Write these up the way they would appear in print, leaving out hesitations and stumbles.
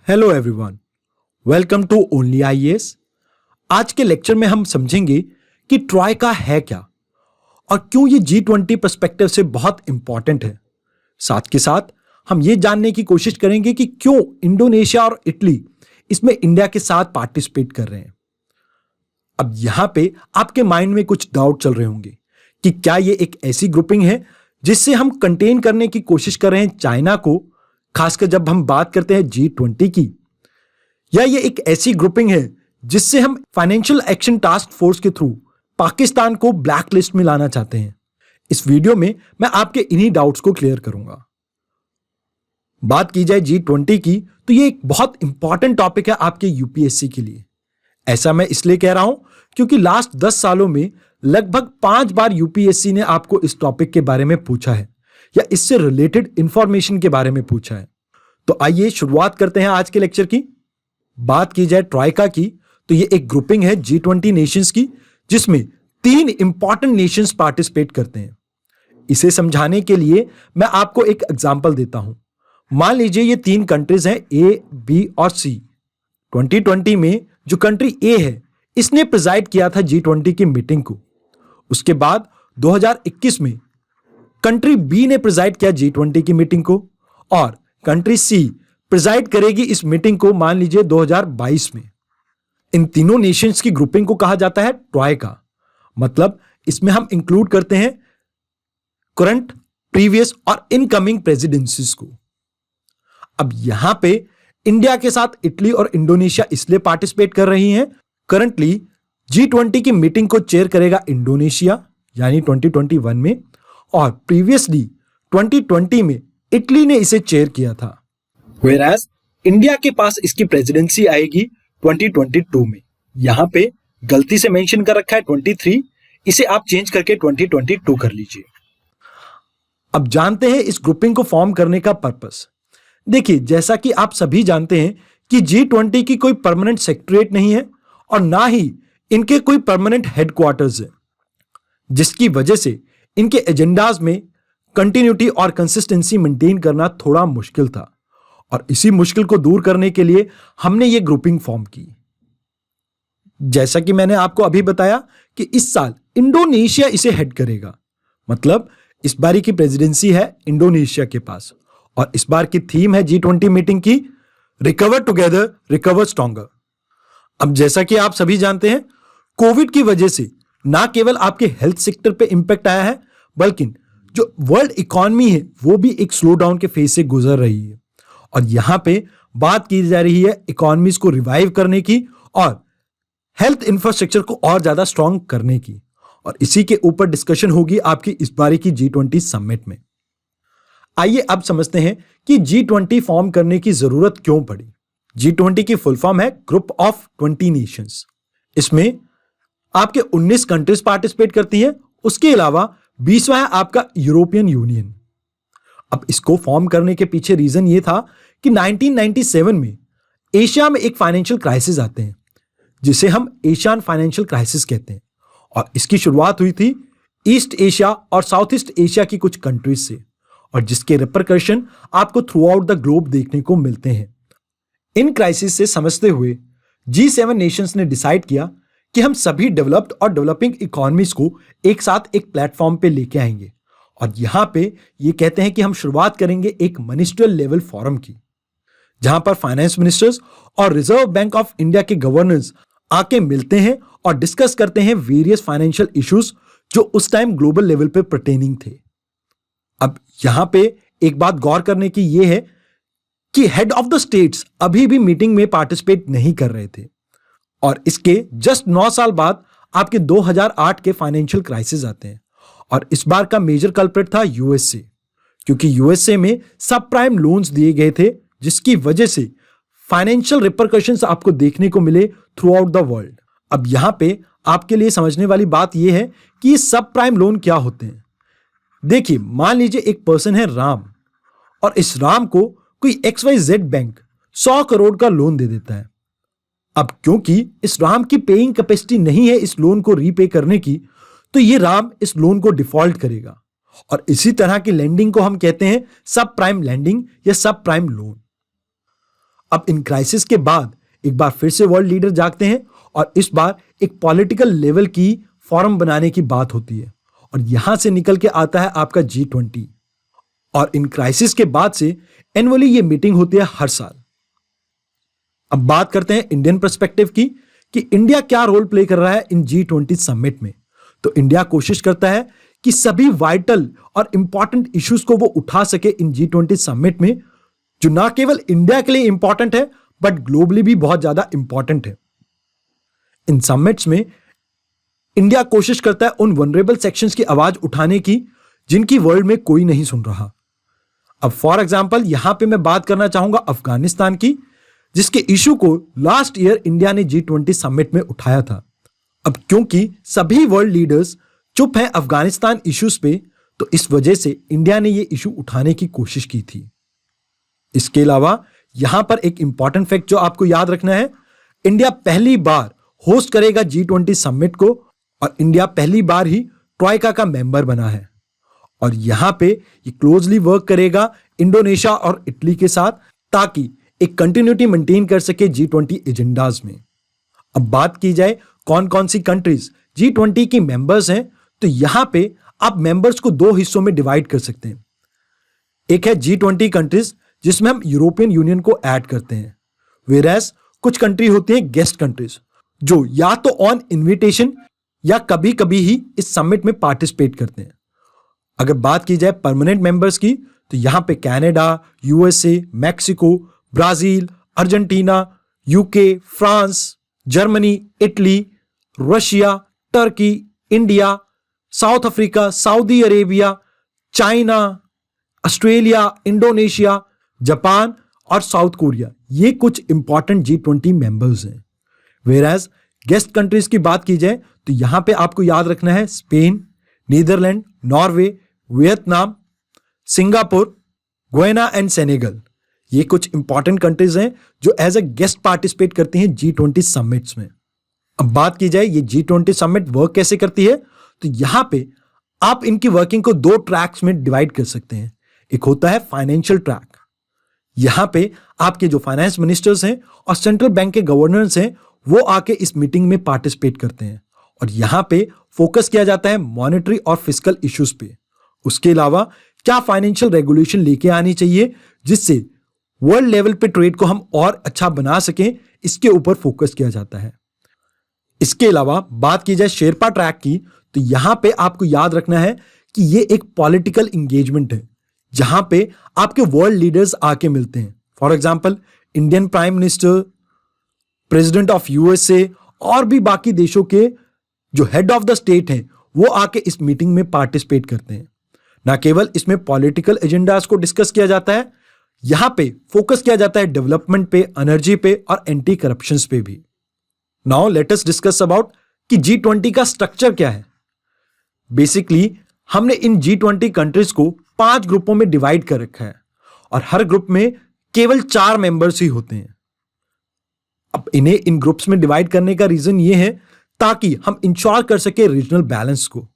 Hello everyone, welcome to only IAS. आज के lecture में हम समझेंगे कि ट्रॉयका है क्या और क्यों ये G20 पर्सपेक्टिव से बहुत इंपॉर्टेंट है। साथ के साथ हम ये जानने की कोशिश करेंगे कि क्यों इंडोनेशिया और इटली इसमें इंडिया के साथ पार्टिसिपेट कर रहे हैं। अब यहां पे आपके माइंड में कुछ डाउट चल रहे होंगे कि क्या ये एक ऐसी ग्रुपिंग है जिससे हम कंटेन करने की कोशिश कर रहे हैं चाइना को, खासकर जब हम बात करते हैं G20 की, या ये एक ऐसी ग्रुपिंग है जिससे हम फाइनेंशियल एक्शन टास्क फोर्स के थ्रू पाकिस्तान को ब्लैक लिस्ट में लाना चाहते हैं। इस वीडियो में मैं आपके इन्हीं डाउट्स को क्लियर करूंगा। बात की जाए G20 की तो ये एक बहुत इंपॉर्टेंट टॉपिक है आपके यूपीएससी के लिए। ऐसा मैं इसलिए कह रहा हूं क्योंकि लास्ट 10 सालों में लगभग 5 बार यूपीएससी ने आपको इस टॉपिक के बारे में पूछा है या इससे रिलेटेड इंफॉर्मेशन के बारे में पूछा है। तो आइए शुरुआत करते हैं आज के लेक्चर की। बात की जाए ट्रॉयका की तो ये एक ग्रुपिंग है G20 नेशंस की जिसमें 3 इंपॉर्टेंट नेशंस पार्टिसिपेट करते हैं। इसे समझाने के लिए मैं आपको एक एग्जांपल देता हूं। मान लीजिए ये 3 कंट्रीज हैं ए, बी और सी। 2020 में जो कंट्री ए है इसने प्रिजाइड किया था G20 की मीटिंग को। उसके बाद 2021 में कंट्री बी ने प्रिजाइड किया G20 की मीटिंग को और कंट्री सी प्रिजाइड करेगी इस मीटिंग को मान लीजिए 2022 में। इन तीनों नेशंस की ग्रुपिंग को कहा जाता है ट्रॉयका। मतलब इसमें हम इंक्लूड करते हैं करंट, प्रीवियस और इनकमिंग प्रेसिडेंसीज को। अब यहां पे इंडिया के साथ इटली और इंडोनेशिया इसलिए पार्टिसिपेट कर रही हैं। करंटली G20 की मीटिंग को चेयर करेगा इंडोनेशिया यानी 2021 में, और प्रीवियसली 2020 में इटली ने इसे चेयर किया था। व्हेयरएज इंडिया के पास इसकी प्रेसिडेंसी आएगी 2022 में। यहां पे गलती से मेंशन कर रखा है 23, इसे आप चेंज करके 2022 कर लीजिए। अब जानते हैं इस ग्रुपिंग को फॉर्म करने का पर्पस। देखिए, जैसा कि आप सभी जानते हैं कि G20 की कोई परमानेंट सेक्रेटरीट नहीं है और ना ही इनके कोई परमानेंट हेडक्वार्टर्स है, जिसकी वजह से इनके एजेंडाज में कंटिन्यूटी और कंसिस्टेंसी मेंटेन करना थोड़ा मुश्किल था। और इसी मुश्किल को दूर करने के लिए हमने ये ग्रुपिंग फॉर्म की। जैसा कि मैंने आपको अभी बताया कि इस साल इंडोनेशिया इसे हेड करेगा। मतलब इस बारी की प्रेसिडेंसी है इंडोनेशिया के पास और इस बार की थीम है G20 मीटिंग की रिकवर टुगेदर रिकवर स्ट्रॉन्गर। अब जैसा कि आप सभी जानते हैं, कोविड की वजह से ना केवल आपके हेल्थ सेक्टर पे इंपैक्ट आया है बल्कि जो वर्ल्ड इकोनॉमी है वो भी एक स्लो डाउन के फेज से गुजर रही है। और यहां पे बात की जा रही है इकोनॉमीज को रिवाइव करने की और हेल्थ इंफ्रास्ट्रक्चर को और ज्यादा स्ट्रांग करने की, और इसी के ऊपर डिस्कशन होगी आपकी इस बारी की G20 समिट में। आइए अब समझते हैं कि G20 फॉर्म करने की जरूरत क्यों पड़ी। G20 की फुल फॉर्म है ग्रुप ऑफ 20 नेशंस। इसमें आपके 19 कंट्रीज पार्टिसिपेट करती हैं। उसके अलावा 20वां है आपका यूरोपियन यूनियन। अब इसको फॉर्म करने के पीछे रीजन ये था कि 1997 में एशिया में एक फाइनेंशियल क्राइसिस आते हैं जिसे हम एशियन फाइनेंशियल क्राइसिस कहते हैं, और इसकी शुरुआत हुई थी ईस्ट एशिया और साउथ ईस्ट एशिया की कुछ कंट्रीज से, और जिसके रिपरकशन आपको थ्रू आउट द ग्लोब देखने को मिलते हैं। इन क्राइसिस से समझते हुए G7 नेशंस ने डिसाइड किया कि हम सभी डेवलप्ड और डेवलपिंग इकोनॉमीज को एक साथ एक प्लेटफॉर्म पे लेके आएंगे, और यहां पे ये कहते हैं कि हम शुरुआत करेंगे एक मिनिस्ट्रियल लेवल फोरम की, जहां पर फाइनेंस मिनिस्टर्स और रिजर्व बैंक ऑफ इंडिया के गवर्नर्स आके मिलते हैं और डिस्कस करते हैं वेरियस फाइनेंशियल इश्यूज जो उस टाइम ग्लोबल लेवल पे पर्टेनिंग थे। अब यहां पे एक बात गौर करने की यह है कि हेड ऑफ द स्टेट्स अभी भी मीटिंग में पार्टिसिपेट नहीं कर रहे थे, और इसके जस्ट 9 साल बाद आपके 2008 के फाइनेंशियल क्राइसिस आते हैं, और इस बार का मेजर कल्प्रिट था यूएसए, क्योंकि यूएसए में सब प्राइम लोन्स दिए गए थे जिसकी वजह से फाइनेंशियल रिपरकशंस आपको देखने को मिले थ्रू आउट द वर्ल्ड। अब यहां पे आपके लिए समझने वाली बात यह है कि ये सब प्राइम लोन क्या होते हैं। देखिए, मान लीजिए एक पर्सन है राम, और इस राम को कोई XYZ बैंक 100 करोड़ का लोन दे देता है। अब क्योंकि इस राम की पेइंग कैपेसिटी नहीं है इस लोन को रीपे करने की, तो ये राम इस लोन को डिफॉल्ट करेगा, और इसी तरह की लेंडिंग को हम कहते हैं सब प्राइम लेंडिंग या सब प्राइम लोन। अब इन क्राइसिस के बाद एक बार फिर से वर्ल्ड लीडर जागते हैं और इस बार एक पॉलिटिकल लेवल की फोरम बनाने की बात होती है और यहां से निकल के आता है आपका G20। और इन क्राइसिस के बाद से एनुअली ये मीटिंग होती है हर साल। अब बात करते हैं इंडियन पर्सपेक्टिव की कि इंडिया क्या रोल प्ले कर रहा है इन G20 समिट में। तो इंडिया कोशिश करता है कि सभी वाइटल और इंपॉर्टेंट इश्यूज को वो उठा सके इन G20 समिट में, जो ना केवल इंडिया के लिए इंपॉर्टेंट है बट ग्लोबली भी बहुत ज्यादा इंपॉर्टेंट है। इन समिट्स में इंडिया कोशिश करता है उन वनरेबल सेक्शंस की आवाज उठाने की जिनकी वर्ल्ड में कोई नहीं सुन रहा। अब फॉर एग्जांपल यहां पे मैं बात करना चाहूंगा अफगानिस्तान की, जिसके इशू को लास्ट ईयर इंडिया ने G20 समिट में उठाया था। अब क्योंकि सभी वर्ल्ड लीडर्स चुप हैं अफगानिस्तान इश्यूज पे, तो इस वजह से इंडिया ने ये इशू उठाने की कोशिश की थी। इसके अलावा यहां पर एक इंपॉर्टेंट फैक्ट जो आपको याद रखना है, इंडिया पहली बार होस्ट करेगा G20 समिट को और इंडिया पहली बार ही ट्रॉयका का मेंबर बना है और यहां पे ये क्लोजली वर्क करेगा इंडोनेशिया और इटली के साथ ताकि एक कंटिन्यूटी मेंटेन कर सके G20 एजेंडाज में। अब बात की जाए कौन कौन सी कंट्रीज G20 की मेंबर्स हैं, तो यहां पे आप मेंबर्स को दो हिस्सों में डिवाइड कर सकते हैं। एक है G20 कंट्रीज जिसमें हम यूरोपियन यूनियन को ऐड करते हैं, वेयरएज कुछ कंट्री होती है गेस्ट कंट्रीज जो या तो ऑन इनविटेशन या कभी कभी ही इस समिट में पार्टिसिपेट करते हैं। अगर बात की जाए परमानेंट मेंबर्स की, तो यहां पे Canada, USA, Mexico, Brazil, Argentina, UK, France, Germany, Italy, Russia, Turkey, India, south Africa, Saudi Arabia, China, Australia, Indonesia, Japan और साउथ कोरिया, ये कुछ इंपॉर्टेंट G20 मेंबर्स हैं। वेयरएज गेस्ट कंट्रीज की बात की जाए तो यहां पे आपको याद रखना है Spain, Netherlands, Norway, Vietnam, Singapore, Guyana and Senegal, ये कुछ इंपॉर्टेंट कंट्रीज हैं जो एज अ गेस्ट पार्टिसिपेट करती हैं G20 समिट्स में। अब बात की जाए ये G20 समिट वर्क कैसे करती है, तो यहां पे आप इनकी वर्किंग को दो ट्रैक्स में डिवाइड कर सकते हैं। एक होता है फाइनेंशियल ट्रैक, यहां पे आपके जो फाइनेंस मिनिस्टर्स हैं और सेंट्रल बैंक के गवर्नर्स हैं वो आके इस मीटिंग में पार्टिसिपेट करते हैं और यहां पे फोकस किया जाता है मॉनेटरी और फिस्कल इश्यूज पे। उसके अलावा क्या फाइनेंशियल रेगुलेशन लेके आनी चाहिए जिससे वर्ल्ड लेवल पे ट्रेड को हम और अच्छा बना सकें, इसके ऊपर फोकस किया जाता है। इसके अलावा बात की जाए शेरपा ट्रैक की, तो यहां पे आपको याद रखना है कि ये एक पॉलिटिकल इंगेजमेंट है जहां पे आपके वर्ल्ड लीडर्स आके मिलते हैं। For example Indian prime minister, president of USA और भी बाकी देशों के जो हेड ऑफ द स्टेट हैं वो आके इस मीटिंग में पार्टिसिपेट करते हैं। ना केवल इसमें पॉलिटिकल एजेंडास को डिस्कस किया जाता है, यहां पे फोकस किया जाता है डेवलपमेंट पे, एनर्जी पे और एंटी करप्शन पे भी। Now let us discuss about कि G20 का स्ट्रक्चर क्या है। बेसिकली हमने इन G20 कंट्रीज को 5 ग्रुपों में डिवाइड कर रखा है और हर ग्रुप में केवल 4 मेंबर्स ही होते हैं। अब इन्हें इन ग्रुप्स में डिवाइड करने का रीजन ये है ताकि हम इंश्योर कर सके रीजनल बैलेंस को।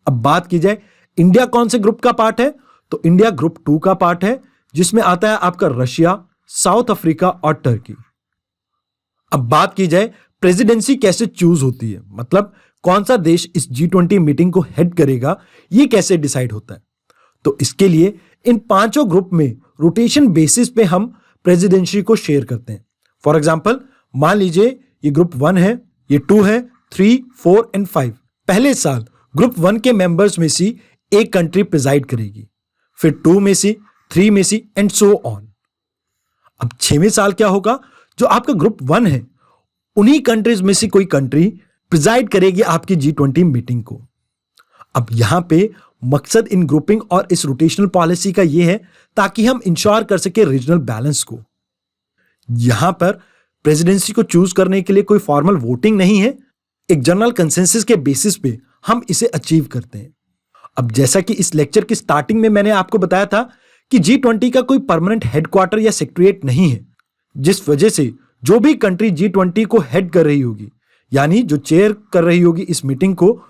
अब बात की जाए इंडिया कौन से ग्रुप का पार्ट है, तो इंडिया ग्रुप 2 का पार्ट है जिसमें आता है आपका रशिया, साउथ अफ्रीका और टर्की। अब बात की जाए प्रेसिडेंसी कैसे चूज होती है, मतलब कौन सा देश इस G20 मीटिंग को हेड करेगा, ये कैसे डिसाइड होता है। तो इसके लिए इन 5 ग्रुप में रोटेशन बेसिस पे हम प्रेसिडेंसी को शेयर करते हैं। फॉर एग्जांपल मान लीजिए ये ग्रुप 1 है, ये 2 है, 3, 4 एंड 5। पहले साल ग्रुप 1 के मेंबर्स में से एक कंट्री प्रिजाइड करेगी, फिर 2 में से, 3 में से एंड सो ऑन। अब 6वें साल क्या होगा, जो आपका ग्रुप 1 है उन्हीं कंट्रीज में से कोई कंट्री प्रिजाइड करेगी आपकी G20 मीटिंग को। अब यहां पे मकसद इन ग्रुपिंग और इस रोटेशनल पॉलिसी का यह है ताकि हम इंश्योर कर सके रीजनल बैलेंस को। यहां पर प्रेसिडेंसी को चूज करने के लिए कोई फॉर्मल वोटिंग नहीं है, एक जनरल कंसेंसस के बेसिस पे हम इसे अचीव करते हैं। अब जैसा कि इस लेक्चर की स्टार्टिंग में मैंने आपको बताया था कि G20 का कोई परमानेंट हेडक्वार्टर या सेक्रेटरीट नहीं है, जिस वजह से जो भी कंट्री G20 को हेड कर रही होगी, यानी जो चेयर कर रही होगी इस मीटिंग को,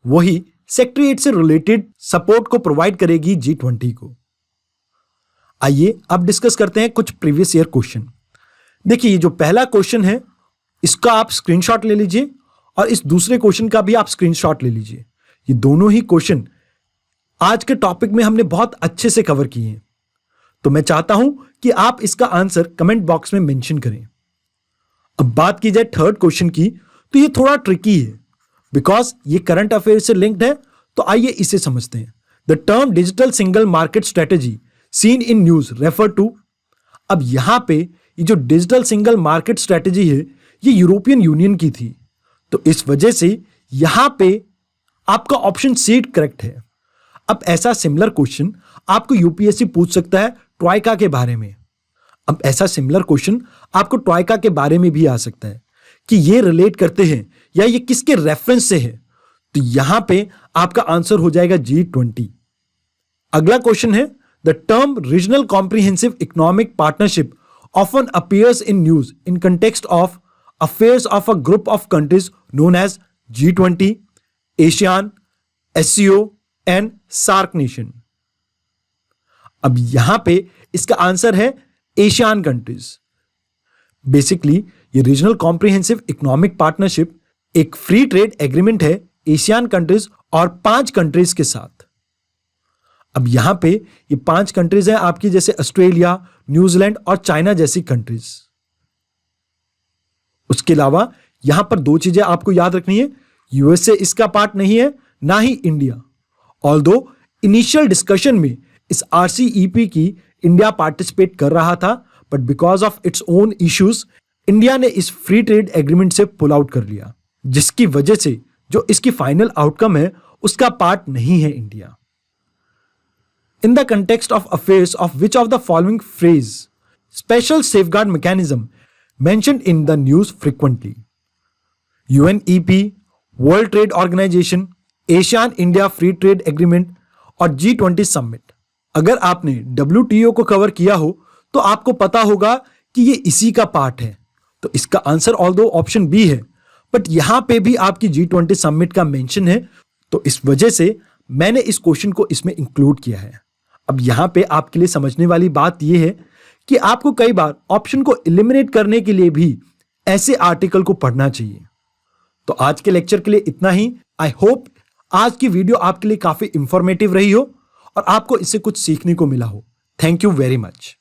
वही सेक्रेटरीट से रिलेटेड सपोर्ट को प्रोवाइड करेगी G20 को। आइए अब डिस्कस करते हैं कुछ प्रीवियस ईयर क्वेश्चन। देखिए, ये जो पहला क्वेश्चन है इसका आप स्क्रीनशॉट ले लीजिए और इस दूसरे क्वेश्चन का भी आप स्क्रीनशॉट ले लीजिए। ये दोनों ही क्वेश्चन आज के टॉपिक में हमने बहुत अच्छे से कवर किए हैं, तो मैं चाहता हूं कि आप इसका आंसर कमेंट बॉक्स में मेंशन करें। अब बात की जाए थर्ड क्वेश्चन की, तो ये थोड़ा ट्रिकी है बिकॉज ये करंट अफेयर से लिंक्ड है, तो आइए इसे समझते हैं। The term digital single market strategy seen in news refer to. अब यहां पे ये जो डिजिटल सिंगल मार्केट स्ट्रेटेजी है ये यूरोपियन यूनियन की थी, तो इस वजह से यहां पे आपका ऑप्शन सी करेक्ट है। अब ऐसा सिमिलर क्वेश्चन आपको यूपीएससी पूछ सकता है ट्राइका के बारे में। अब ऐसा सिमिलर क्वेश्चन आपको ट्राइका के बारे में भी आ सकता है कि ये रिलेट करते हैं या ये किसके रेफरेंस से है, तो यहां पे आपका आंसर हो जाएगा G20। अगला क्वेश्चन है the term regional comprehensive economic partnership often appears in news in context of affairs of a group of countries known as G20, ASEAN, SCO and SAARC nation. अब यहां पे इसका आंसर है ASEAN countries. Basically ये regional comprehensive economic partnership एक free trade agreement है ASEAN countries और 5 countries के साथ। अब यहां पे ये 5 कंट्रीज हैं आपकी, जैसे ऑस्ट्रेलिया, न्यूजीलैंड और चाइना जैसी कंट्रीज। उसके अलावा यहां पर 2 चीजें आपको याद रखनी है, यूएसए इसका पार्ट नहीं है, ना ही इंडिया। ऑल्दो इनिशियल डिस्कशन में इस RCEP की इंडिया पार्टिसिपेट कर रहा था, but because of its own issues India ने इस फ्री ट्रेड एग्रीमेंट से पुल आउट कर लिया, जिसकी वजह से जो इसकी फाइनल आउटकम है उसका पार्ट नहीं है India. In the context of affairs of which of the following phrase special safeguard mechanism mentioned in the news frequently? UNEP, World Trade Organization, ASEAN India free trade agreement और G20 summit. अगर आपने WTO को cover किया हो तो आपको पता होगा कि ये इसी का पार्ट है, तो इसका आंसर ऑल्दो ऑप्शन बी है, बट यहां पे भी आपकी G20 समिट का मेंशन है, तो इस वजह से मैंने इस क्वेश्चन को इसमें इंक्लूड किया है। अब यहां पे आपके लिए समझने वाली बात यह है कि आपको कई बार ऑप्शन को एलिमिनेट करने के लिए भी ऐसे आर्टिकल को पढ़ना चाहिए। तो आज के लेक्चर के लिए इतना ही। आई होप आज की वीडियो आपके लिए काफी इंफॉर्मेटिव रही हो और आपको इससे कुछ सीखने को मिला हो। Thank you very much.